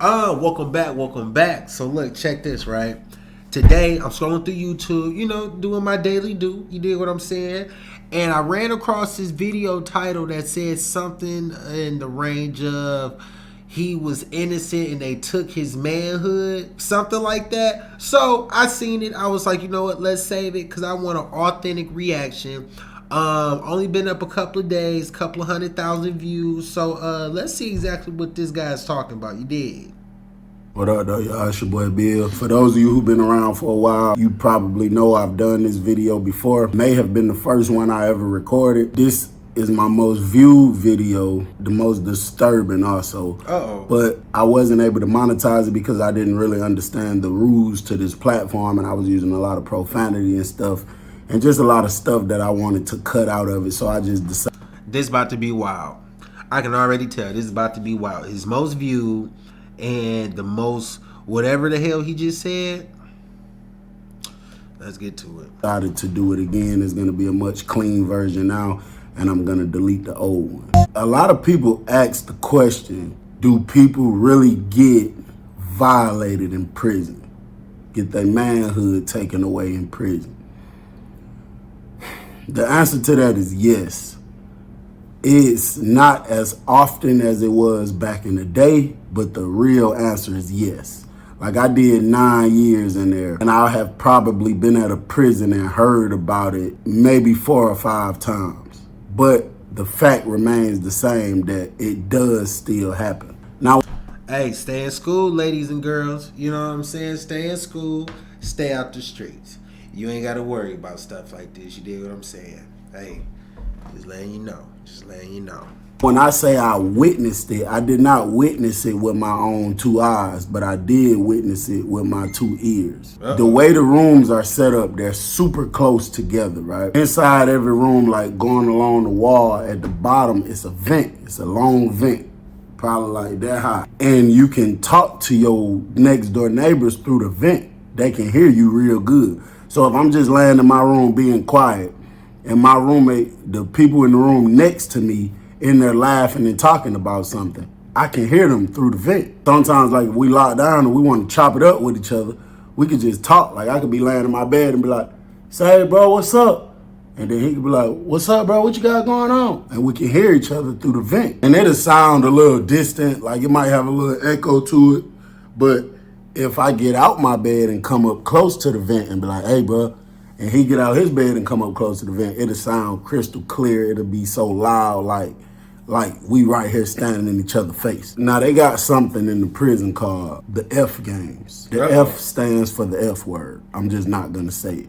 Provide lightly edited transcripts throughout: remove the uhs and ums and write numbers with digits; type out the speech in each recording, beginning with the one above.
Welcome back. So look, check this, right? Today I'm scrolling through YouTube, doing my daily do. You dig what I'm saying? And I ran across this video title that said something in the range of he was innocent and they took his manhood, something like that. So I seen it. I was like, you know what? Let's save it because I want an authentic reaction. Only been up a couple of days, couple of 100,000 views. So let's see exactly what this guy's talking about. You did. What up, though, y'all? It's your boy Bill. For those of you who've been around for a while, you probably know I've done this video before. May have been the first one I ever recorded. This is my most viewed video, the most disturbing also. But I wasn't able to monetize it because I didn't really understand the rules to this platform, and I was using a lot of profanity and stuff, and just a lot of stuff that I wanted to cut out of it. So I just decided. This about to be wild. I can already tell this is about to be wild. His most viewed and the most whatever the hell he just said. Let's get to it. Decided to do it again. It's going to be a much clean version now, and I'm going to delete the old one. A lot of people ask the question, do people really get violated in prison? Get their manhood taken away in prison? The answer to that is yes. It's not as often as it was back in the day, but the real answer is yes. Like, I did 9 years in there, and I have probably been at a prison and heard about it maybe 4 or 5 times. But the fact remains the same that it does still happen. Now, hey, stay in school, ladies and girls. You know what I'm saying? Stay in school, stay out the streets. You ain't got to worry about stuff like this. You dig what I'm saying? Hey, just letting you know. Just letting you know. When I say I witnessed it, I did not witness it with my own 2 eyes, but I did witness it with my 2 ears. The way the rooms are set up, they're super close together, right? Inside every room, like going along the wall, at the bottom, it's a vent. It's a long vent, probably like that high. And you can talk to your next door neighbors through the vent. They can hear you real good. So if I'm just laying in my room being quiet, and my roommate, the people in the room next to me, in there laughing and talking about something, I can hear them through the vent. Sometimes, like, if we lock down and we want to chop it up with each other, we could just talk. Like, I could be laying in my bed and be like, say, hey, bro, what's up? And then he could be like, what's up, bro? What you got going on? And we can hear each other through the vent. And it'll sound a little distant, like it might have a little echo to it. But if I get out my bed and come up close to the vent and be like, hey, bro, and he get out his bed and come up close to the vent, it'll sound crystal clear. It'll be so loud, like we right here standing in each other's face. Now, they got something in the prison called the F games. The F stands for the F word. I'm just not going to say it.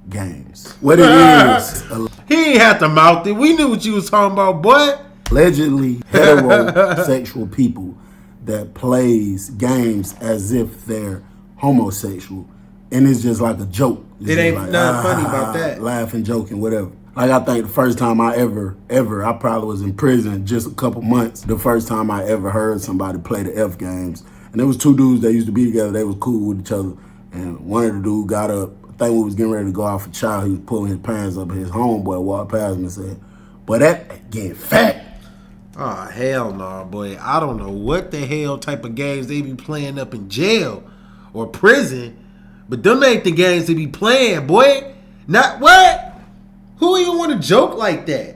Games. What it is. He ain't have to mouth it. We knew what you was talking about, boy. Allegedly heterosexual people that plays games as if they're homosexual. And it's just like a joke. It ain't like, nothing funny about that. Laughing, joking, whatever. Like, I think the first time I ever, I probably was in prison just a couple months. The first time I ever heard somebody play the F games. And there was 2 dudes that used to be together. They was cool with each other. And one of the dudes got up. I think we was getting ready to go out for chow. He was pulling his pants up. His homeboy walked past me and said, boy, that getting fat. Oh, hell no, boy. I don't know what the hell type of games they be playing up in jail or prison. But them ain't the games they be playing, boy. Not what? Who even want to joke like that?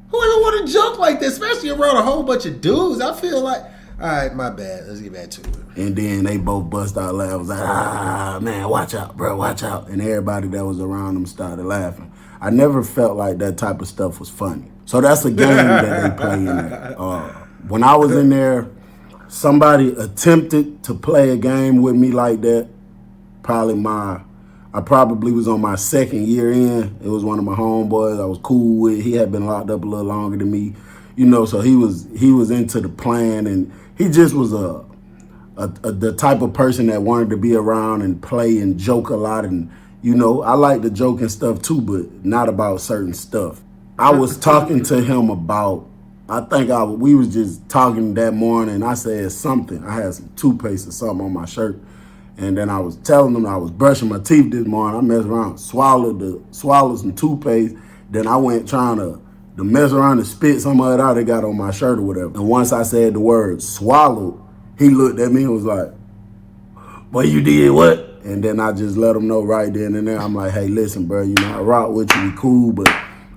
Who even want to joke like that? Especially around a whole bunch of dudes. I feel like, all right, my bad. Let's get back to it. And then they both bust out laughing. Was like, man, watch out, bro, watch out. And everybody that was around them started laughing. I never felt like that type of stuff was funny. So that's a game that they play in there. When I was in there, somebody attempted to play a game with me like that. I probably was on my 2nd year in. It was one of my homeboys I was cool with. He had been locked up a little longer than me, so he was into the plan, and he just was the type of person that wanted to be around and play and joke a lot. And, I like to joke and stuff too, but not about certain stuff. I was talking to him about, we was just talking that morning. I said something. I had some toothpaste or something on my shirt. And then I was telling them I was brushing my teeth this morning. I messed around, swallowed some toothpaste. Then I went trying to mess around and spit some of it out they got on my shirt or whatever. And once I said the word swallowed, He looked at me and was like, boy, you did what? And then I just let him know right then and there. I'm like, hey, listen, bro, you know, I rock with you, we cool, but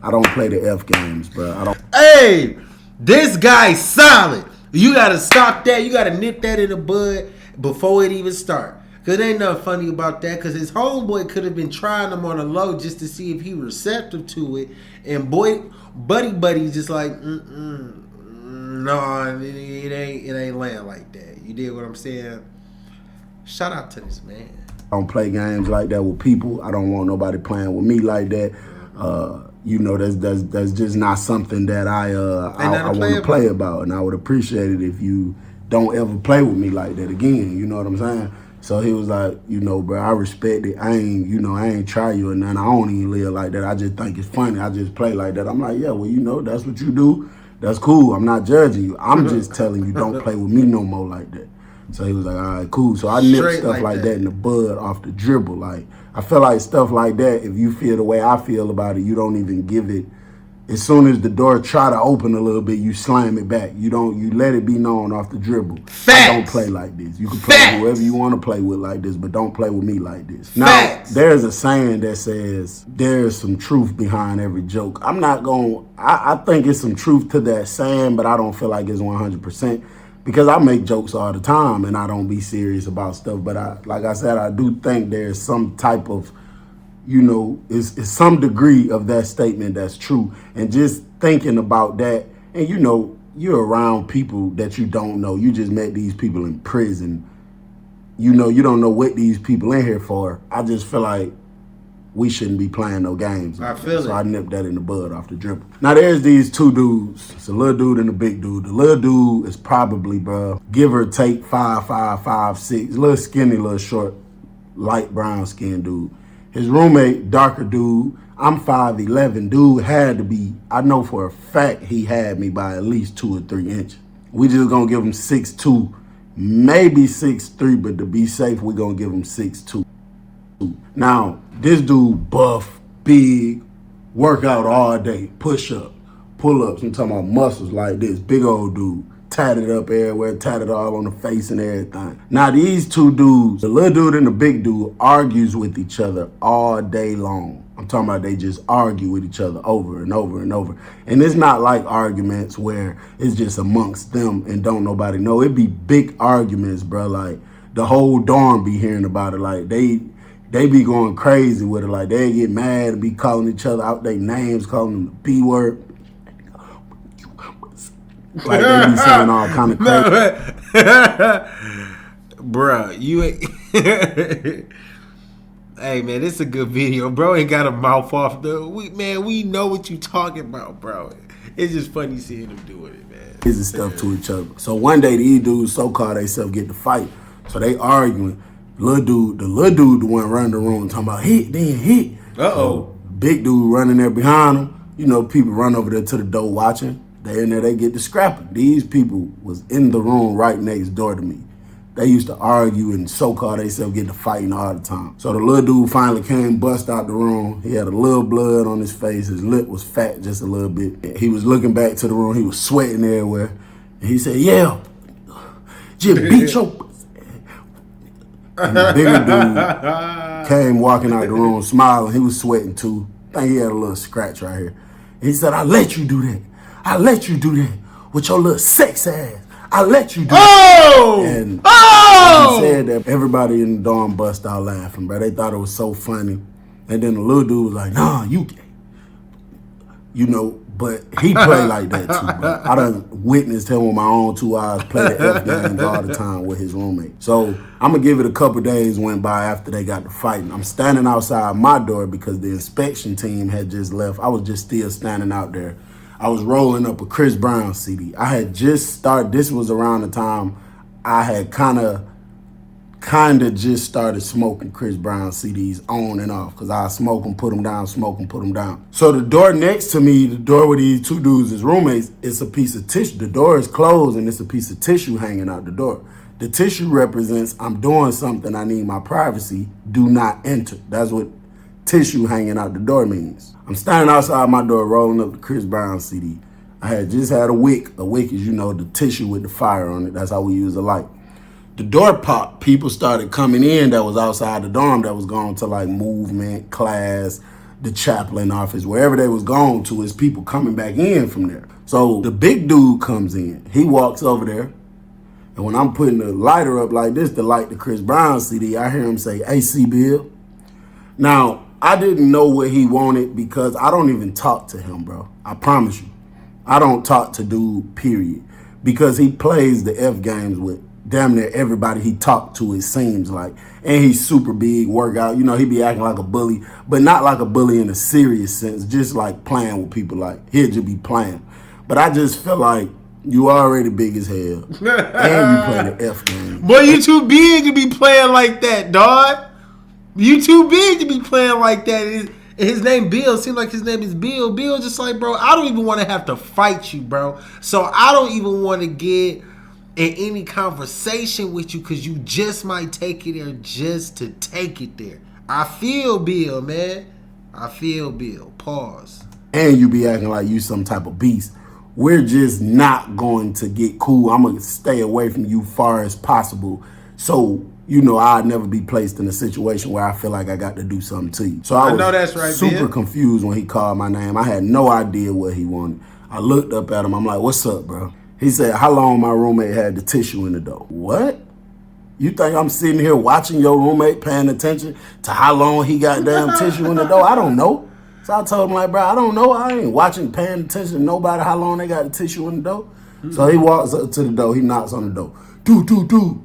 I don't play the F games, bro. I don't. Hey, this guy's solid. You gotta stop that. You gotta nip that in the bud before it even start. Cause there ain't nothing funny about that. Cause his homeboy could have been trying him on a low just to see if he receptive to it. And buddy's just like, no, it ain't land like that. You did what I'm saying? Shout out to this man. I don't play games like that with people. I don't want nobody playing with me like that. You know, that's just not something that I want to play about, and I would appreciate it if you don't ever play with me like that again. You know what I'm saying? So he was like, you know, bro, I respect it. I ain't try you or nothing. I don't even live like that. I just think it's funny. I just play like that. I'm like, yeah, well, you know, that's what you do. That's cool. I'm not judging you. I'm just telling you, don't play with me no more like that. So he was like, all right, cool. So I nipped stuff like that in the bud off the dribble. Like, I feel like stuff like that, if you feel the way I feel about it, you don't even give it. As soon as the door try to open a little bit, you slam it back. You let it be known off the dribble. Facts. I don't play like this. You can play whoever you want to play with like this, but don't play with me like this. Now, there's a saying that says there's some truth behind every joke. I think it's some truth to that saying, but I don't feel like it's 100%. Because I make jokes all the time and I don't be serious about stuff. But like I said, I do think there's some type of, you know, is some degree of that statement that's true. And just thinking about that, and you know, you're around people that you don't know. You just met these people in prison. You know, you don't know what these people in here for. I just feel like we shouldn't be playing no games. I feel it. So I nipped that in the bud off the dribble. Now there's these two dudes. It's a little dude and a big dude. The little dude is probably, bro, give or take 5'5", 5'6", little skinny, little short, light brown skin dude. His roommate, darker dude. I'm 5'11". Dude had to be, I know for a fact he had me by at least 2 or 3 inches. We just gonna give him 6'2", maybe 6'3", but to be safe, we gonna give him 6'2". Now, this dude buff, big, work out all day, push up, pull ups. I'm talking about muscles like this. Big old dude, tatted up everywhere, tatted all on the face and everything. Now these two dudes, the little dude and the big dude, argues with each other all day long. I'm talking about they just argue with each other over and over and over. And it's not like arguments where it's just amongst them and don't nobody know. It be big arguments, bro. Like the whole dorm be hearing about it. Like they be going crazy with it. Like, they get mad and be calling each other out their names, calling them the B word. Like, they be saying all kind of crazy. Bruh, you ain't... Hey, man, this is a good video. Bro ain't got a mouth off, though. We know what you talking about, bro. It's just funny seeing them doing it, man. This is stuff to each other. So one day, these dudes so-called themselves get to fight. So they arguing. The little dude, the one running the room, talking about hit, then hit. So big dude running there behind him. You know, people run over there to the door watching. They in there, they get to scrapping. These people was in the room right next door to me. They used to argue and so-called themselves get to fighting all the time. So the little dude finally came, bust out the room. He had a little blood on his face. His lip was fat just a little bit. He was looking back to the room. He was sweating everywhere. And he said, yeah, just beat your... And the bigger dude came walking out the room smiling. He was sweating too. I think he had a little scratch right here. And he said, I let you do that. I let you do that with your little sex ass. I let you do that. And he said that, everybody in the dorm bust out laughing, bro. They thought it was so funny. And then the little dude was like, nah, you know, but he played like that too, bro. I done witnessed him with my own 2 eyes play the F games all the time with his roommate. So I'm gonna give it a couple days went by after they got to fighting. I'm standing outside my door because the inspection team had just left. I was just still standing out there. I was rolling up a Chris Brown CD. I had just started, this was around the time I had kind of just started smoking Chris Brown CDs on and off, because I smoke them, put them down, smoke them, put them down. So the door next to me, the door where these two dudes is roommates, it's a piece of tissue. The door is closed and it's a piece of tissue hanging out the door. The tissue represents I'm doing something, I need my privacy, do not enter. That's what tissue hanging out the door means. I'm standing outside my door rolling up the Chris Brown CD. I had just had a wick. A wick is, you know, the tissue with the fire on it. That's how we use a light. The door popped. People started coming in that was outside the dorm that was going to like movement, class, the chaplain office, wherever they was going to, is people coming back in from there. So the big dude comes in. He walks over there. And when I'm putting the lighter up like this to light the Chris Brown CD, I hear him say, "AC Bill." Now, I didn't know what he wanted because I don't even talk to him, bro. I promise you. I don't talk to dude, period. Because he plays the F games with damn near everybody he talked to, it seems like. And he's super big, workout. You know, he be acting like a bully, but not like a bully in a serious sense, just like playing with people. Like, he'll just be playing. But I just feel like you already big as hell. And you play the F game. Boy, you too big to be playing like that, dog. You too big to be playing like that. His name Bill. Seems like his name is Bill. Bill just like, bro, I don't even want to have to fight you, bro. So I don't even want to get in any conversation with you because you just might take it there just to take it there. I feel Bill, man. I feel Bill. Pause. And you be acting like you some type of beast. We're just not going to get cool. I'm going to stay away from you far as possible. So, you know, I'd never be placed in a situation where I feel like I got to do something to you. So I know that's right, super confused when he called my name. I had no idea what he wanted. I looked up at him. I'm like, "What's up, bro?" He said, "How long my roommate had the tissue in the door?" What? You think I'm sitting here watching your roommate paying attention to how long he got damn tissue in the door? I don't know. So I told him, like, bro, I don't know. I ain't watching, paying attention to nobody how long they got the tissue in the door. So he walks up to the door. He knocks on the door. Do.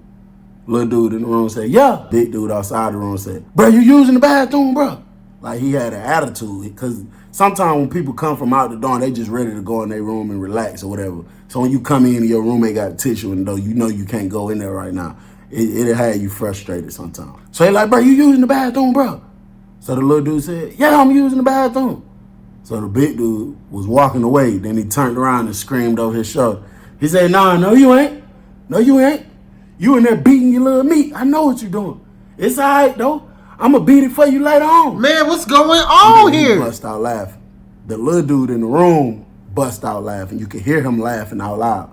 Little dude in the room said, "Yeah." Big dude outside the room said, "Bro, you using the bathroom, bro?" Like he had an attitude. Because sometimes when people come from out the door, they just ready to go in their room and relax or whatever. So when you come in and your roommate got tissue in the door, you know you can't go in there right now. It'll have you frustrated sometimes. So he like, "Bro, you using the bathroom, bro?" So the little dude said, "Yeah, I'm using the bathroom." So the big dude was walking away. Then he turned around and screamed over his shoulder. He said, "Nah, no you ain't. No you ain't. You in there beating your little meat. I know what you're doing. It's all right, though. I'm going to beat it for you later on." Man, what's going on here? He bust out laughing. The little dude in the room bust out laughing. You could hear him laughing out loud.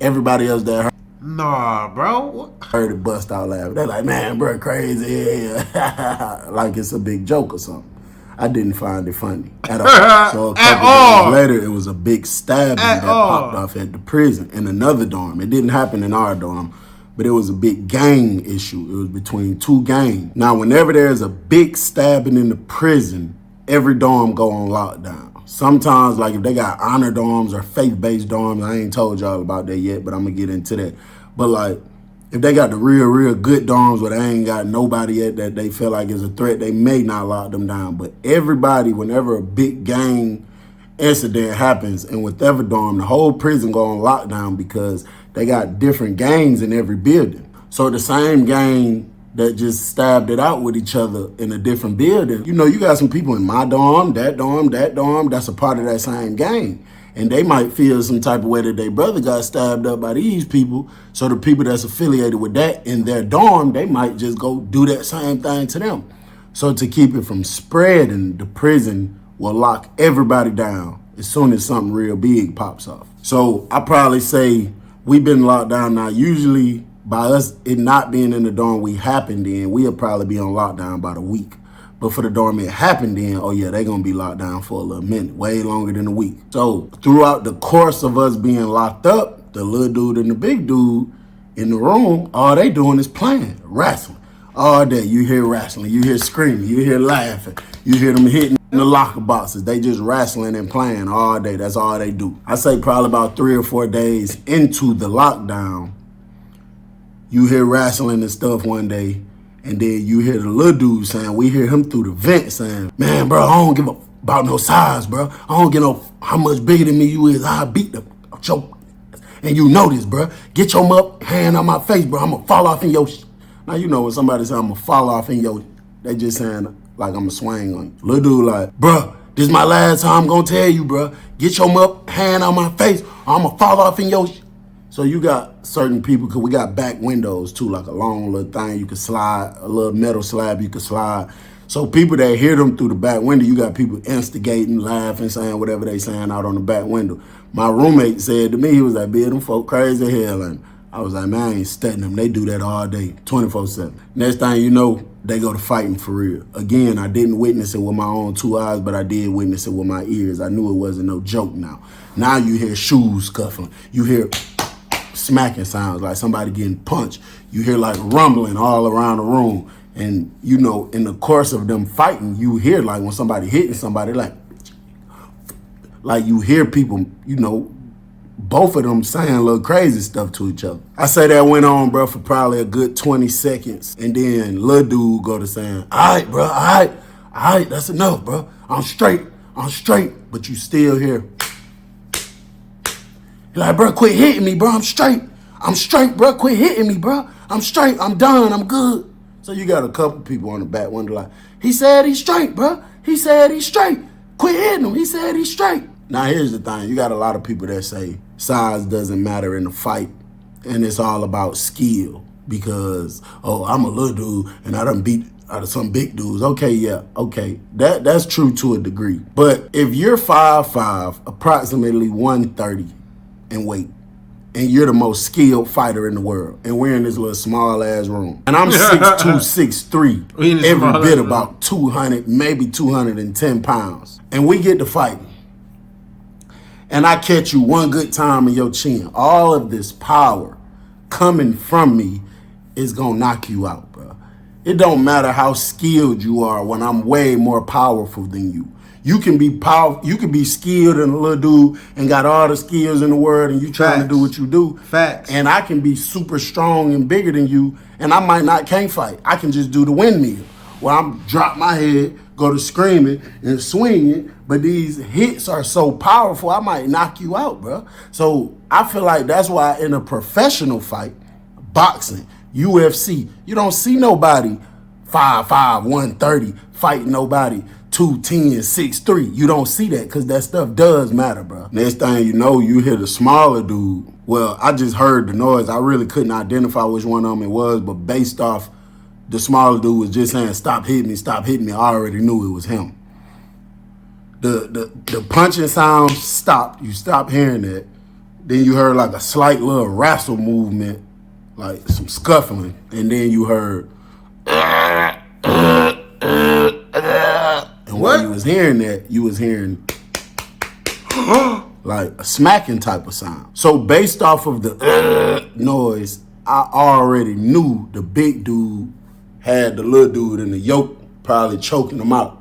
Everybody else that Nah, bro. heard it bust out laughing. They're like, "Man, bro, crazy." Like it's a big joke or something. I didn't find it funny at all. So a couple days later, it was a big stabbing that popped off at the prison in another dorm. It didn't happen in our dorm, but it was a big gang issue. It was between two gangs. Now, whenever there's a big stabbing in the prison, every dorm go on lockdown. Sometimes, like if they got honor dorms or faith-based dorms, I ain't told y'all about that yet, but I'm gonna get into that. But like, if they got the real good dorms where they ain't got nobody yet that they feel like is a threat, they may not lock them down. But everybody, whenever a big gang incident happens in whatever dorm, the whole prison go on lockdown because they got different gangs in every building. So the same gang that just stabbed it out with each other in a different building, you know, you got some people in my dorm, that dorm, that's a part of that same gang. And they might feel some type of way that their brother got stabbed up by these people. So the people that's affiliated with that in their dorm, they might just go do that same thing to them. So to keep it from spreading, the prison will lock everybody down as soon as something real big pops off. So I probably say we've been locked down now. Usually by us it not being in the dorm we happened in, we'll probably be on lockdown about a week. But for the dorm it happened in, oh yeah, they're going to be locked down for a little minute, way longer than a week. So throughout the course of us being locked up, the little dude and the big dude in the room, all they doing is playing, wrestling. All day you hear wrestling, you hear screaming, you hear laughing, you hear them hitting in the locker boxes. They just wrestling and playing all day. That's all they do. I say probably about 3 or 4 days into the lockdown, you hear wrestling and stuff one day. And then you hear the little dude saying, we hear him through the vent saying, "Man, bro, I don't give a about no size, bro. I don't give no how much bigger than me you is. I'll beat the choke. And you know this, bro. Get your hand on my face, bro. I'm going to fall off in your Now, you know when somebody say I'm going to fall off in your, they just saying like I'm going to swing on you. Little dude like, "Bro, this is my last time I'm going to tell you, bro. Get your hand on my face or I'm going to fall off in your So you got certain people, because we got back windows too, like a long little thing you can slide, a little metal slab you can slide. So people that hear them through the back window, you got people instigating, laughing, saying whatever they saying out on the back window. My roommate said to me, he was like, "Bill, them folk crazy as hell." And I was like, man, I ain't studying them. They do that all day, 24/7. Next thing you know, they go to fighting for real. Again, I didn't witness it with my own 2 eyes, but I did witness it with my ears. I knew it wasn't no joke now. Now you hear shoes scuffling. You hear smacking sounds like somebody getting punched. You hear like rumbling all around the room. And, you know, in the course of them fighting, you hear like when somebody hitting somebody, like you hear people, you know, both of them saying a little crazy stuff to each other. I say that went on, bro, for probably a good 20 seconds. And then little dude go to saying, all right, bro, all right, that's enough, bro. I'm straight. But you still hear, you're like, bro, quit hitting me, bro. I'm straight, bro. Quit hitting me, bro. I'm straight. I'm done. I'm good. So you got a couple people on the back window like, he said he's straight, bro. He said he's straight. Quit hitting him. He said he's straight. Now, here's the thing. You got a lot of people that say size doesn't matter in a fight, and it's all about skill because, oh, I'm a little dude, and I done beat out of some big dudes. Okay, yeah, okay. That's true to a degree. But if you're 5'5", approximately 130 in weight, and you're the most skilled fighter in the world, and we're in this little small-ass room, and I'm 6'2", 6'3", every bit about 200, maybe 210 pounds, and we get to fighting, and I catch you one good time in your chin, all of this power coming from me is gonna knock you out, bro. It don't matter how skilled you are when I'm way more powerful than you. You can be powerful, you can be skilled and a little dude and got all the skills in the world and you trying to do what you do. Facts. And I can be super strong and bigger than you and I can't fight. I can just do the windmill where I'm drop my head, go to screaming and swinging, but these hits are so powerful, I might knock you out, bro. So I feel like that's why in a professional fight, boxing, UFC, you don't see nobody 5'5", 130 fighting nobody 210, 6'3". You don't see that because that stuff does matter, bro. Next thing you know, you hear the smaller dude. Well, I just heard the noise. I really couldn't identify which one of them it was, but based off the smaller dude was just saying, stop hitting me. I already knew it was him. The punching sound stopped. You stopped hearing that. Then you heard like a slight little wrestle movement, like some scuffling. And then you heard, and while you was hearing that, you was hearing like a smacking type of sound. So based off of the noise, I already knew the big dude had the little dude in the yoke, probably choking him out.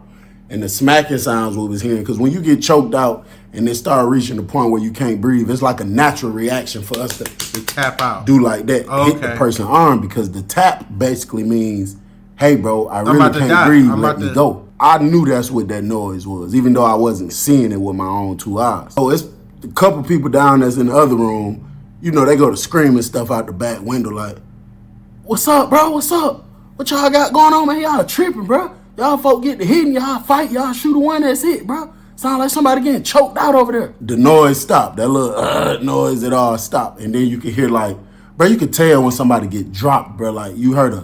And the smacking sounds we was hearing, because when you get choked out and it start reaching the point where you can't breathe, it's like a natural reaction for us to tap out, do like that, hit the person's arm, because the tap basically means, hey, bro, I really can't breathe, let me go. I knew that's what that noise was, even though I wasn't seeing it with my own 2 eyes. So it's a couple people down that's in the other room, you know, they go to screaming stuff out the back window like, what's up, bro, what's up? What y'all got going on, man? Y'all tripping, bro. Y'all folk get to hitting, y'all fight, y'all shoot the one that's it, bro. Sound like somebody getting choked out over there. The noise stopped. That little noise, it all stopped. And then you could hear like, bro, you could tell when somebody get dropped, bro. Like you heard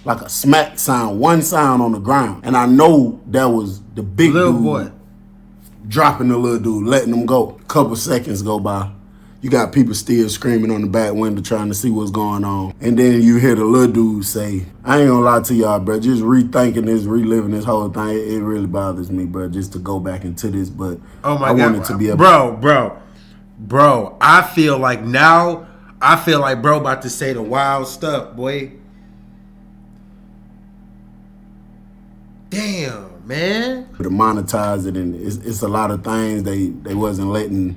like a smack sound, one sound on the ground. And I know that was the big little dude boy dropping the little dude, letting him go. A couple seconds go by. You got people still screaming on the back window trying to see what's going on. And then you hear the little dude say, I ain't gonna lie to y'all, bro. Just rethinking this, reliving this whole thing, it really bothers me, bro, just to go back into this. But oh my God, wanted to be able bro, I feel like bro about to say the wild stuff, boy. Damn, man. To monetize it, and it's a lot of things they wasn't letting,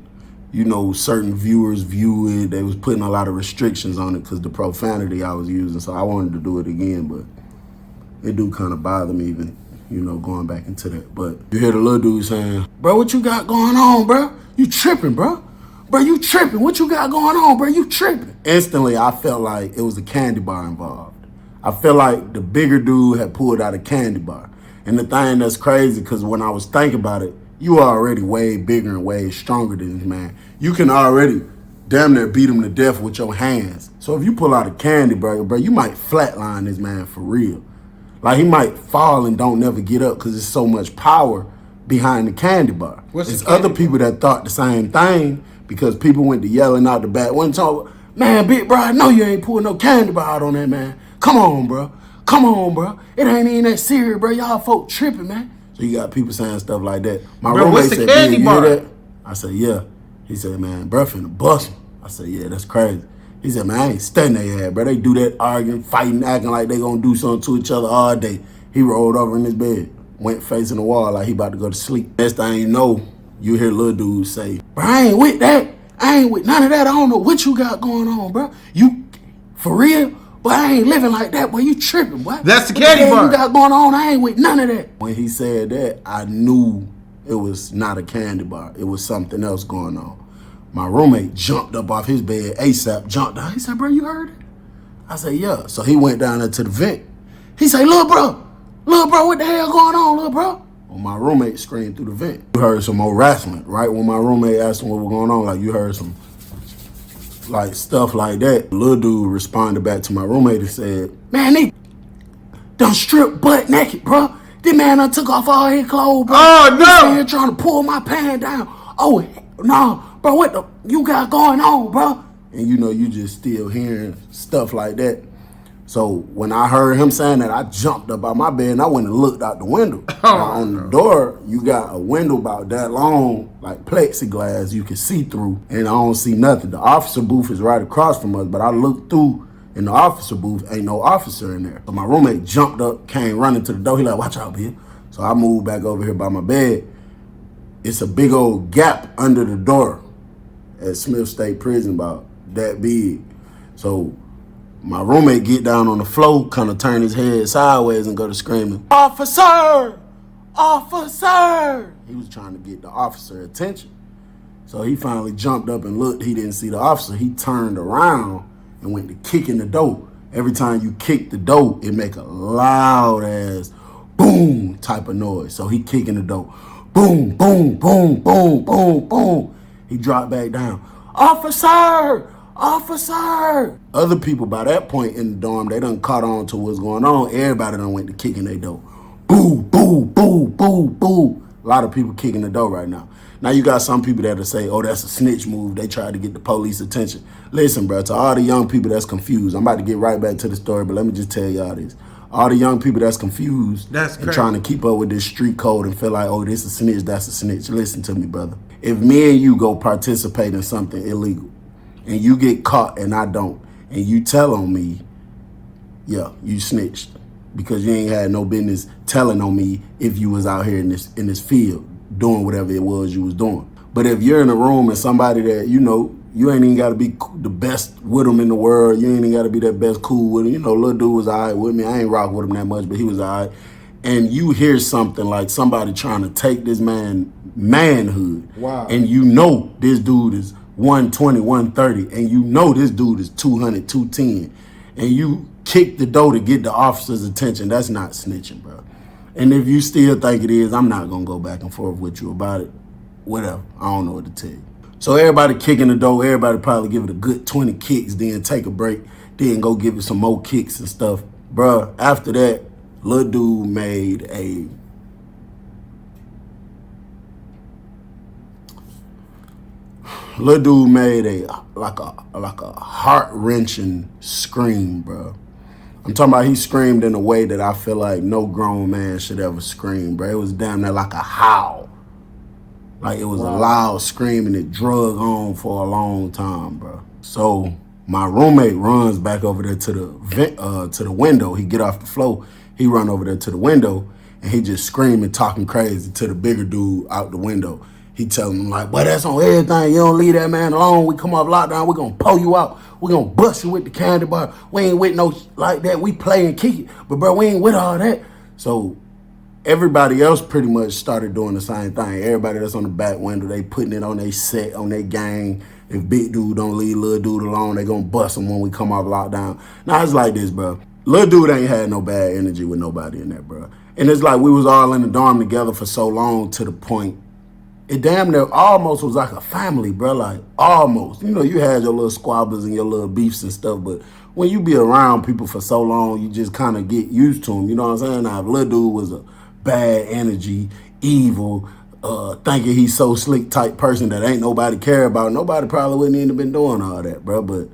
you know, certain viewers view it. They was putting a lot of restrictions on it because the profanity I was using. So I wanted to do it again, but it do kind of bother me even, you know, going back into that. But you hear the little dude saying, bro, what you got going on, bro? You tripping, bro. Bro, you tripping. What you got going on, bro? You tripping. Instantly, I felt like it was a candy bar involved. I felt like the bigger dude had pulled out a candy bar. And the thing that's crazy, because when I was thinking about it, you are already way bigger and way stronger than this man. You can already damn near beat him to death with your hands. So if you pull out a candy burger, bro, you might flatline this man for real. Like he might fall and don't never get up because there's so much power behind the candy bar. There's other people that thought the same thing because people went to yelling out the back window, Man, big bro, I know you ain't pulling no candy bar out on that, man. Come on, bro. Come on, bro. It ain't even that serious, bro. Y'all folk tripping, man. So you got people saying stuff like that. My Bro, roommate what's the said, candy you bar? hear that? I said, yeah. He said, man, bro finna bust him. I said, yeah, that's crazy. He said, man, I ain't studying their ass, bro. They do that arguing, fighting, acting like they gonna do something to each other all day. He rolled over in his bed, went facing the wall like he about to go to sleep. Next thing you know, you hear little dudes say, bro, I ain't with that. I ain't with none of that. I don't know what you got going on, bro. You, for real? Boy, I ain't living like that, boy. You tripping, boy. That's the what candy the hell bar. you got going on? I ain't with none of that. When he said that, I knew it was not a candy bar. It was something else going on. My roommate jumped up off his bed ASAP, jumped down. He said, bro, you heard it? I said, yeah. So he went down there to the vent. He said, little bro, what the hell going on, little bro? Well, my roommate screamed through the vent. You heard some more wrestling, right? When my roommate asked him what was going on, like you heard some like stuff like that. Little dude responded back to my roommate and said, man, they done stripped butt naked, bro. This man done took off all his clothes, bro. Oh, no. He's here trying to pull my pants down. Oh, no, bro, what the you got going on, bro? And you know, you just still hearing stuff like that. So when I heard him saying that, I jumped up out my bed and I went and looked out the window. On the door, you got a window about that long, like plexiglass you can see through, and I don't see nothing. The officer booth is right across from us, but I looked through in the officer booth, ain't no officer in there. So my roommate jumped up, came running to the door. He like, watch out, Bill. So I moved back over here by my bed. It's a big old gap under the door at Smith State Prison, about that big. So my roommate get down on the floor, kind of turn his head sideways and go to screaming, officer, officer. He was trying to get the officer attention. So he finally jumped up and looked. He didn't see the officer. He turned around and went to kicking the door. Every time you kick the door, it make a loud ass boom type of noise. So he kicking the door. Boom, boom, boom, boom, boom, boom. He dropped back down. Officer! Officer! Other people by that point in the dorm, they done caught on to what's going on. Everybody done went to kicking their door. Boo, boo, boo, boo, boo. A lot of people kicking the door right now. Now you got some people that'll say, oh, that's a snitch move. They tried to get the police attention. Listen, bro, to all the young people that's confused, I'm about to get right back to the story, but let me just tell y'all this. All the young people that's confused and trying to keep up with this street code and feel like, oh, this is a snitch, that's a snitch. Listen to me, brother. If me and you go participate in something illegal and you get caught and I don't, and you tell on me, yeah, you snitched because you ain't had no business telling on me if you was out here in this field doing whatever it was you was doing. But if you're in a room and somebody that, you know, you ain't even got to be the best with them in the world. You ain't even got to be that best cool with him. You know, little dude was all right with me. I ain't rock with him that much, but he was all right. And you hear something like somebody trying to take this man manhood. Wow. And you know this dude is 120, 130. And you know this dude is 200, 210. And you kick the door to get the officer's attention. That's not snitching, bro. And if you still think it is, I'm not going to go back and forth with you about it. Whatever. I don't know what to tell you. So everybody kicking the door, everybody probably give it a good 20 kicks, then take a break, then go give it some more kicks and stuff. Bruh, after that, little dude made a like a heart-wrenching scream, bro. I'm talking about he screamed in a way that I feel like no grown man should ever scream, bro. It was damn near like a howl. Like it was a loud scream and it drug on for a long time, bro. So my roommate runs back over there to the window. He get off the floor. He run over there to the window and he just screaming, talking crazy to the bigger dude out the window. He telling him like, boy, that's on everything. You don't leave that man alone. We come off lockdown. We're going to pull you out. We're going to bust you with the candy bar. We ain't with no like that. We play and kick it. But, bro, we ain't with all that. So everybody else pretty much started doing the same thing. Everybody that's on the back window, they putting it on their set, on their gang. If big dude don't leave little dude alone, they gonna bust him when we come off lockdown. Now, it's like this, bro. Little dude ain't had no bad energy with nobody in there, bro. And it's like we was all in the dorm together for so long to the point it damn near almost was like a family, bro. Like, almost. You know, you had your little squabbles and your little beefs and stuff, but when you be around people for so long, you just kind of get used to them. You know what I'm saying? Now, if little dude was a bad energy, evil, thinking he's so slick type person that ain't nobody care about, nobody probably wouldn't even been doing all that, bro. But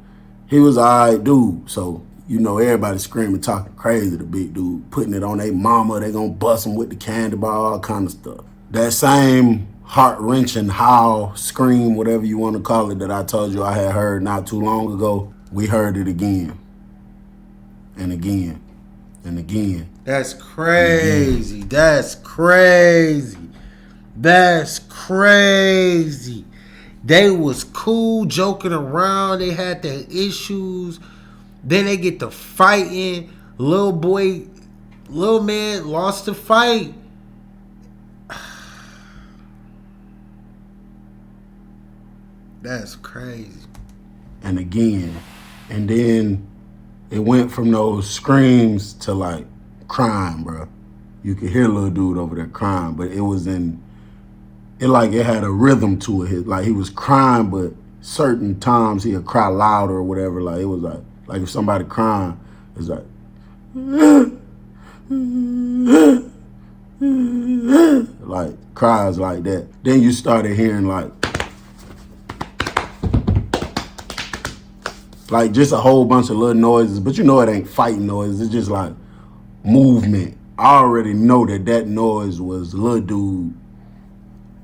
He was an alright dude. So, you know, everybody screaming, talking crazy to big dude, putting it on their mama. They gonna bust him with the candy bar, all kind of stuff. That same heart-wrenching howl, scream, whatever you want to call it, that I told you I had heard not too long ago, we heard it again and again and again. That's crazy. That's crazy. That's crazy. They was cool, joking around. They had their issues. Then they get to fighting. Little man lost the fight. That's crazy. And again. And then it went from those screams to like crying, bro. You could hear little dude over there crying, but it was it had a rhythm to it. Like he was crying, but certain times he'd cry louder or whatever. Like it was like if somebody crying, it's like like cries like that. Then you started hearing like just a whole bunch of little noises, but you know it ain't fighting noises. It's just like movement. I already know that noise was little dude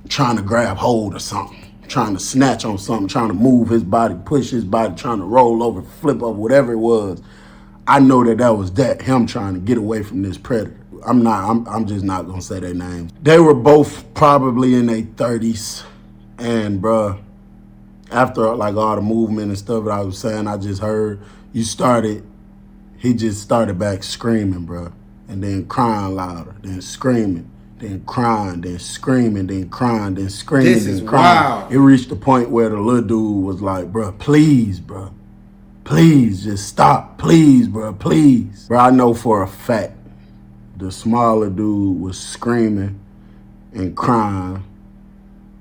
trying to grab hold of something, trying to snatch on something, trying to move his body, push his body, trying to roll over, flip over, whatever it was. I know that was him trying to get away from this predator. I'm just not gonna say their names. They were both probably in their 30s, and bruh, after like all the movement and stuff that I was saying, I just heard he just started back screaming, bruh, and then crying louder, then screaming, then crying, then screaming, then crying, then screaming, This then is crying. wild. It reached the point where the little dude was like, bruh, please, bruh, please just stop, please, bruh, please. Bruh, I know for a fact the smaller dude was screaming and crying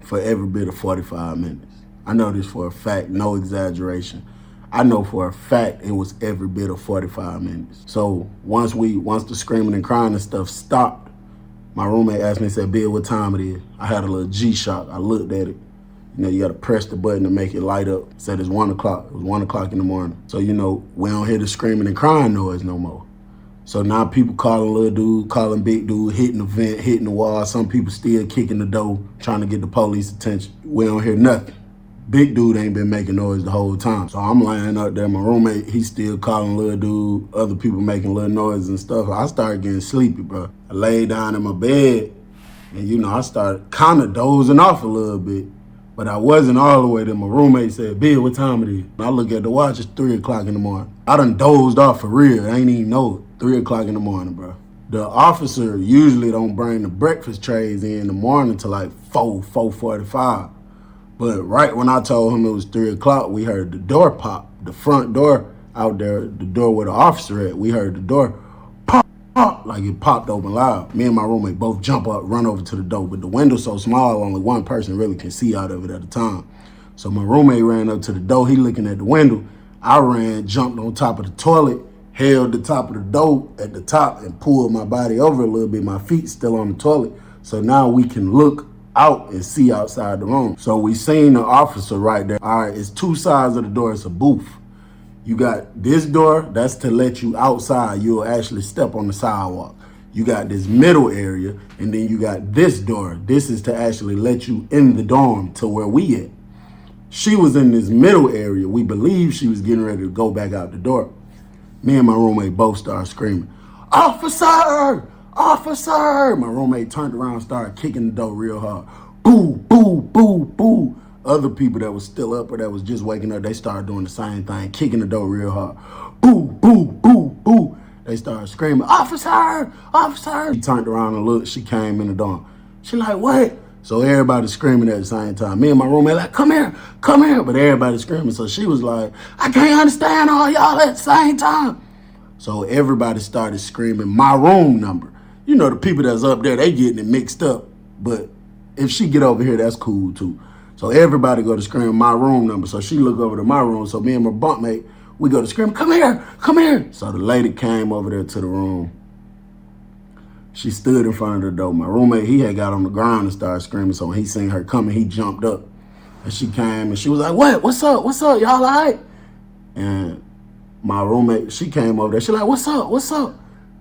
for every bit of 45 minutes. I know this for a fact, no exaggeration. I know for a fact it was every bit of 45 minutes. So once the screaming and crying and stuff stopped, my roommate asked me, said, Bill, what time it is? I had a little G-Shock. I looked at it. You know, you gotta press the button to make it light up. It said it's 1 o'clock. It was 1 o'clock in the morning. So, you know, we don't hear the screaming and crying noise no more. So now people calling little dude, calling big dude, hitting the vent, hitting the wall. Some people still kicking the door, trying to get the police attention. We don't hear nothing. Big dude ain't been making noise the whole time. So I'm laying up there. My roommate, he's still calling little dude, other people making little noises and stuff. I started getting sleepy, bro. I laid down in my bed and, you know, I started kind of dozing off a little bit. But I wasn't all the way there. My roommate said, Bill, what time it is? And I look at the watch, it's 3 o'clock in the morning. I done dozed off for real. I ain't even know it. 3 o'clock in the morning, bro. The officer usually don't bring the breakfast trays in the morning till like 4:45. But right when I told him it was 3 o'clock, we heard the door pop. The front door out there, the door where the officer at, we heard the door pop, like it popped open loud. Me and my roommate both jump up, run over to the door. But the window's so small, only one person really can see out of it at a time. So my roommate ran up to the door. He looking at the window. I ran, jumped on top of the toilet, held the top of the door at the top and pulled my body over a little bit. My feet still on the toilet. So now we can look out and see outside the room. So we seen the officer right there. All right, it's two sides of the door. It's a booth. You got this door, that's to let you outside. You'll actually step on the sidewalk. You got this middle area, and then you got this door. This is to actually let you in the dorm to where we at. She was in this middle area. We believe she was getting ready to go back out the door. Me and my roommate both started screaming, "Officer! Officer!" My roommate turned around and started kicking the door real hard. Boo, boo, boo, boo. Other people that was still up or that was just waking up, they started doing the same thing, kicking the door real hard. Boo, boo, boo, boo. They started screaming, "Officer! Officer!" She turned around and looked. She came in the door. She like, "What?" So everybody screaming at the same time. Me and my roommate like, come here. But everybody screaming. So she was like, "I can't understand all y'all at the same time." So everybody started screaming my room number. You know, the people that's up there, they getting it mixed up. But if she get over here, that's cool too. So everybody go to scream my room number. So she look over to my room. So me and my bunkmate, we go to scream, "Come here, come here." So the lady came over there to the room. She stood in front of the door. My roommate, he had got on the ground and started screaming. So when he seen her coming, he jumped up. And she came and she was like, "What? What's up? What's up? Y'all all right?" And my roommate, she came over there. She like, what's up? What's up?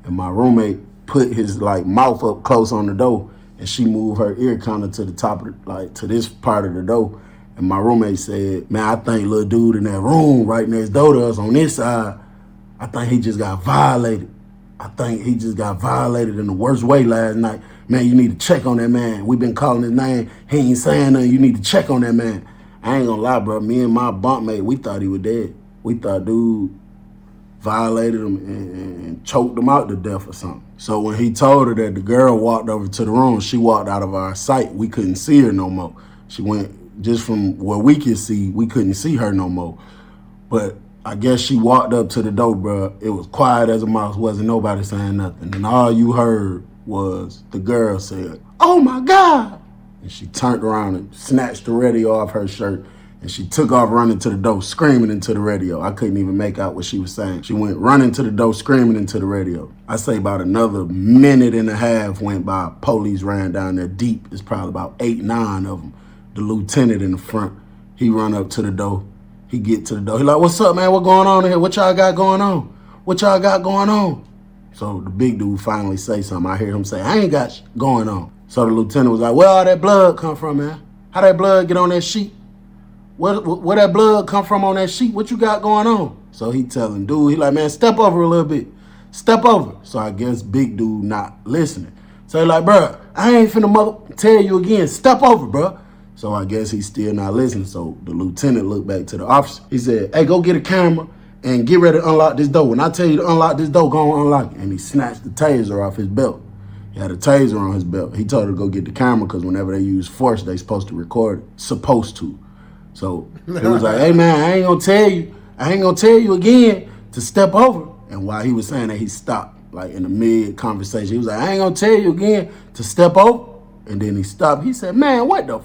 And my roommate put his like mouth up close on the door, and she moved her ear kind of to the top of to this part of the door. And my roommate said, man, I think little dude in that room right next door to us on this side, I think he just got violated. I think he just got violated in the worst way last night. Man, you need to check on that man. We've been calling his name. He ain't saying nothing. You need to check on that man. I ain't gonna lie, bro. Me and my bunkmate, we thought he was dead. We thought dude violated him and choked him out to death or something. So when he told her that, the girl walked over to the room. She walked out of our sight. We couldn't see her no more. She went, just from where we could see, we couldn't see her no more. But I guess she walked up to the door, bro. It was quiet as a mouse. Wasn't nobody saying nothing. And all you heard was the girl said, oh my God. And she turned around and snatched the radio off her shirt. And she took off running to the door, screaming into the radio. I couldn't even make out what she was saying. She went running to the door, screaming into the radio. I say about another minute and a half went by. Police ran down there deep. It's probably about 8, 9 of them. The lieutenant in the front, he run up to the door. He get to the door. He like, what's up, man? What going on here? What y'all got going on? What y'all got going on? So the big dude finally say something. I hear him say, I ain't got going on. So the lieutenant was like, where all that blood come from, man? How that blood get on that sheet? Where that blood come from on that sheet? What you got going on? So he telling dude, he like, man, step over a little bit. Step over. So I guess big dude not listening. So he like, bro, I ain't finna tell you again. Step over, bro. So I guess he's still not listening. So the lieutenant looked back to the officer. He said, hey, go get a camera and get ready to unlock this door. When I tell you to unlock this door, go and unlock it. And he snatched the taser off his belt. He had a taser on his belt. He told her to go get the camera because whenever they use force, they supposed to record it. Supposed to. So it was like, hey, man, I ain't going to tell you again to step over. And while he was saying that, he stopped, like in the mid-conversation. He was like, I ain't going to tell you again to step over. And then he stopped. He said, man, what the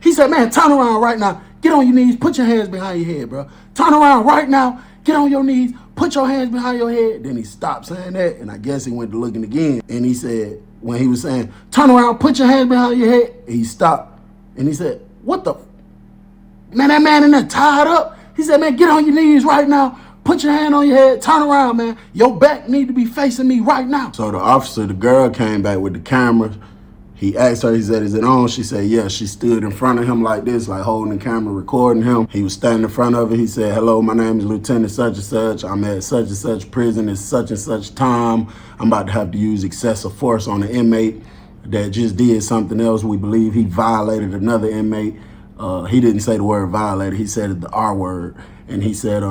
He said, man, turn around right now. Get on your knees. Put your hands behind your head, bro. Turn around right now. Get on your knees. Put your hands behind your head. Then he stopped saying that, and I guess he went to looking again. And he said, when he was saying, turn around, put your hands behind your head, he stopped. And he said, what the? Man, that man in there tied up. He said, man, get on your knees right now. Put your hand on your head. Turn around, man. Your back need to be facing me right now. So the officer, the girl came back with the camera. He asked her, he said, is it on? She said, yeah. She stood in front of him like this, like holding the camera, recording him. He was standing in front of her. He said, hello, my name is Lieutenant such and such. I'm at such and such prison at such and such time. I'm about to have to use excessive force on an inmate that just did something else. We believe he violated another inmate. He didn't say the word violated. He said the R word. And he said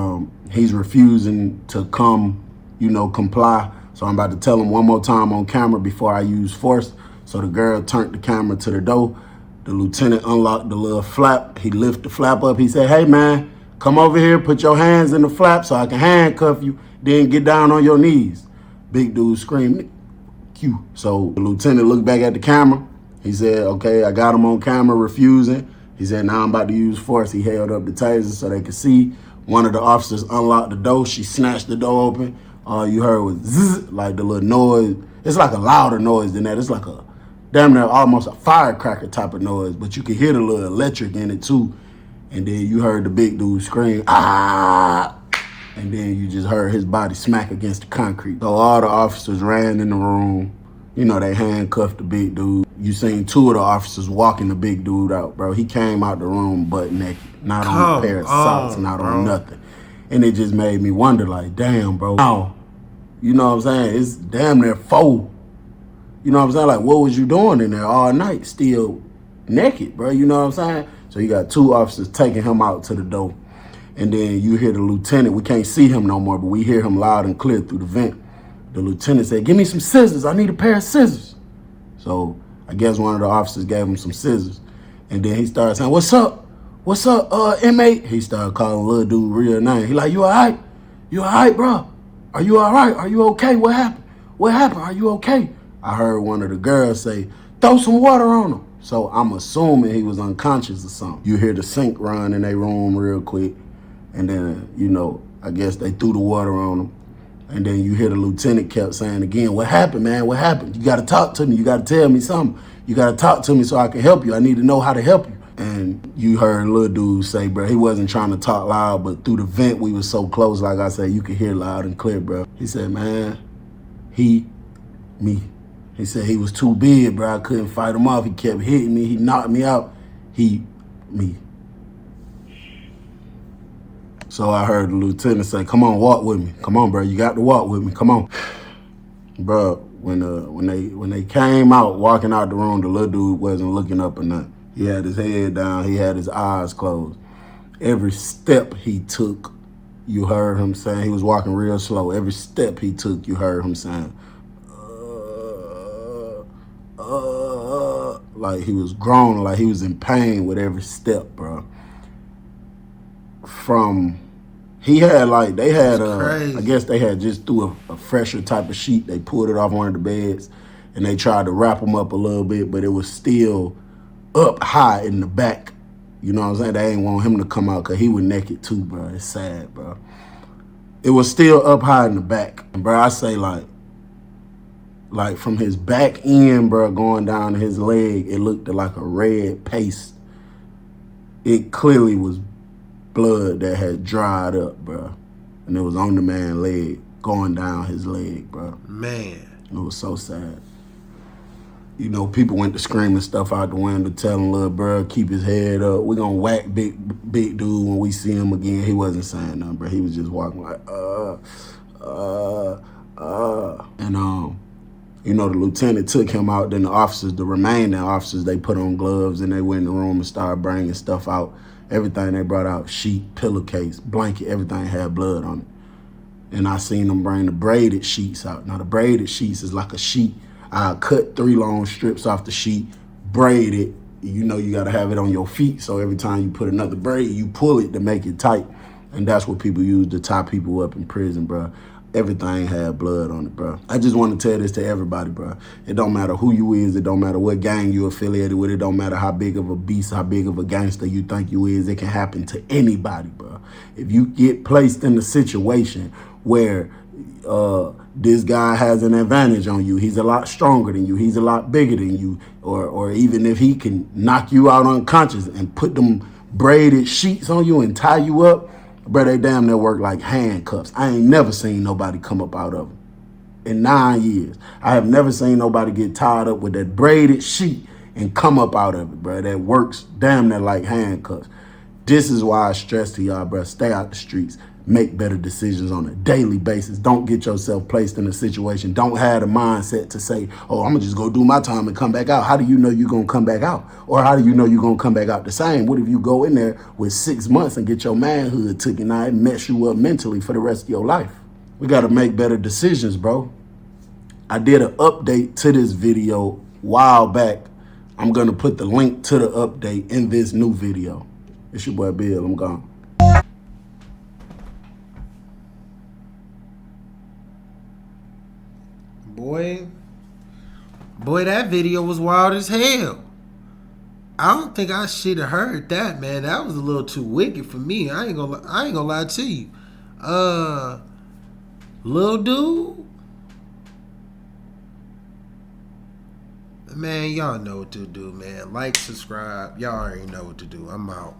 he's refusing to comply. So I'm about to tell him one more time on camera before I use force. So the girl turned the camera to the door. The lieutenant unlocked the little flap. He lifted the flap up. He said, hey, man, come over here. Put your hands in the flap so I can handcuff you. Then get down on your knees. Big dude screamed, Q. So the lieutenant looked back at the camera. He said, okay, I got him on camera refusing. He said, now I'm about to use force. He held up the taser so they could see. One of the officers unlocked the door. She snatched the door open. All you heard was zzz, like the little noise. It's like a louder noise than that. It's like a damn near almost a firecracker type of noise, but you could hear the little electric in it too. And then you heard the big dude scream, ah! And then you just heard his body smack against the concrete. So all the officers ran in the room. You know, they handcuffed the big dude. You seen 2 of the officers walking the big dude out, bro. He came out the room butt naked, not on a pair of socks, not on nothing. And it just made me wonder, like, damn, bro. Now, you know what I'm saying? It's damn near 4. You know what I'm saying? Like, what was you doing in there all night still naked, bro? You know what I'm saying? So you got 2 officers taking him out to the door. And then you hear the lieutenant. We can't see him no more, but we hear him loud and clear through the vent. The lieutenant said, give me some scissors. I need a pair of scissors. So I guess one of the officers gave him some scissors. And then he started saying, what's up? What's up, inmate? He started calling little dude real name. He like, you all right? You all right, bro? Are you all right? Are you okay? What happened? What happened? Are you okay? I heard one of the girls say, throw some water on him. So I'm assuming he was unconscious or something. You hear the sink run in their room real quick. And then, I guess they threw the water on him. And then you hear the lieutenant kept saying again, what happened, man? What happened? You got to talk to me. You got to tell me something. You got to talk to me so I can help you. I need to know how to help you. And you heard little dude say, bro, he wasn't trying to talk loud, but through the vent, we was so close, like I said, you could hear loud and clear, bro. He said, man, me. He said he was too big, bro. I couldn't fight him off. He kept hitting me. He knocked me out. Me. So I heard the lieutenant say, come on, walk with me. Come on, bro. You got to walk with me. Come on. Bro, when they came out, walking out the room, the little dude wasn't looking up or nothing. He had his head down. He had his eyes closed. Every step he took, you heard him saying, he was walking real slow. Every step he took, you heard him saying, like he was groaning, like he was in pain with every step, bro. They had I guess they had just threw a fresher type of sheet. They pulled it off one of the beds and they tried to wrap him up a little bit, but it was still up high in the back. You know what I'm saying? They ain't want him to come out because he was naked too, bro. It's sad, bro. It was still up high in the back. And bro, I say like from his back end, bro, going down to his leg, it looked like a red paste. It clearly was blood that had dried up, bro. And it was on the man's leg, going down his leg, bro. Man. It was so sad. You know, people went to screaming stuff out the window, telling little bro, keep his head up. We're going to whack big dude when we see him again. He wasn't saying nothing, bro. He was just walking like, And, you know, the lieutenant took him out. Then the remaining officers, they put on gloves and they went in the room and started bringing stuff out. Everything they brought out, sheet, pillowcase, blanket, everything had blood on it. And I seen them bring the braided sheets out. Now, the braided sheets is like a sheet. I cut 3 long strips off the sheet, braid it. You know you got to have it on your feet. So every time you put another braid, you pull it to make it tight. And that's what people use to tie people up in prison, bro. Everything had blood on it, bro. I just want to tell this to everybody, bro. It don't matter who you is. It don't matter what gang you affiliated with. It don't matter how big of a beast, how big of a gangster you think you is. It can happen to anybody, bro. If you get placed in a situation where this guy has an advantage on you, he's a lot stronger than you, he's a lot bigger than you, or even if he can knock you out unconscious and put them braided sheets on you and tie you up, bro, they damn near work like handcuffs. I ain't never seen nobody come up out of them. In 9 years, I have never seen nobody get tied up with that braided sheet and come up out of it, bro. That works damn near like handcuffs. This is why I stress to y'all, bro, stay out the streets. Make better decisions on a daily basis. Don't get yourself placed in a situation. Don't have the mindset to say, oh, I'm going to just go do my time and come back out. How do you know you're going to come back out? Or how do you know you're going to come back out the same? What if you go in there with 6 months and get your manhood taken out and mess you up mentally for the rest of your life? We got to make better decisions, bro. I did an update to this video a while back. I'm going to put the link to the update in this new video. It's your boy Bill. I'm gone. Boy, that video was wild as hell. I don't think I should have heard that, man. That was a little too wicked for me. I ain't gonna lie to you. Little dude, man, y'all know what to do, man. Like, subscribe. Y'all already know what to do. I'm out.